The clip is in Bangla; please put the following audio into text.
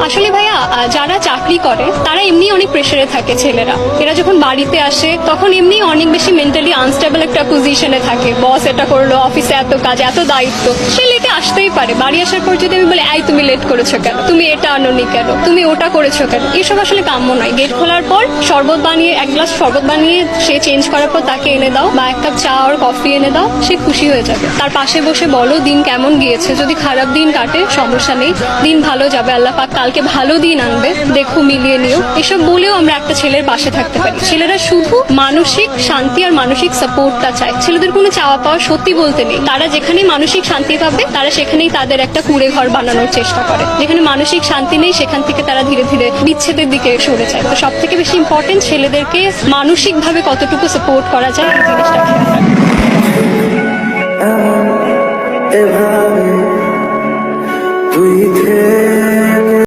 আসলে ভাইয়া যারা চাকরি করে তারা এমনি অনেক প্রেসারে থাকে ছেলেরা। এরা যখন বাড়িতে আসে তখন এমনি অনেক বেশি মেন্টালি আনস্টেবল একটা পজিশনে থাকে। বস এটা করলো, অফিসে এত কাজ, এত দায়িত্ব, সে লেটে আসতেই পারে। বাড়ি আসার পর যদি আমি বলি এই তুমি লেট করেছো কেন, তুমি এটা আনোনি কেন, তুমি ওটা করেছো কেন, এসব আসলে কাম্য নয়। গেট খোলার পর শরবত বানিয়ে, এক গ্লাস শরবত বানিয়ে সে চেঞ্জ করার পর তাকে এনে দাও, বা এক কাপ চা আর কফি এনে দাও, সে খুশি হয়ে যাবে। তার পাশে বসে বলো দিন কেমন গিয়েছে, যদি খারাপ দিন কাটে সমস্যা নেই, দিন ভালো যাবে, আল্লাহ পাক কালকে ভালো দিন আনবে, দেখো মিলিয়ে নিও, এসব বলেও আমরা একটা ছেলের পাশে থাকতে পারি। ছেলেরা শুধু মানসিক শান্তি আর মানসিক সাপোর্টটা চায়। ছেলেদের কোনো চাওয়া পাওয়া সত্যি বলতে নেই। তারা যেখানে মানসিক শান্তি পাবে তারা সেখানেই তাদের একটা কুঁড়ে ঘর বানানোর চেষ্টা করে। যেখানে মানসিক শান্তি নেই সেখান থেকে তারা ধীরে ধীরে বিচ্ছেদের দিকে সরে যায়। তো সব থেকে বেশি ইম্পর্টেন্ট ছেলেদেরকে মানসিক ভাবে কতটুকু সাপোর্ট করা যায় এই জিনিসটা খেয়াল রাখা। এভাবে তুই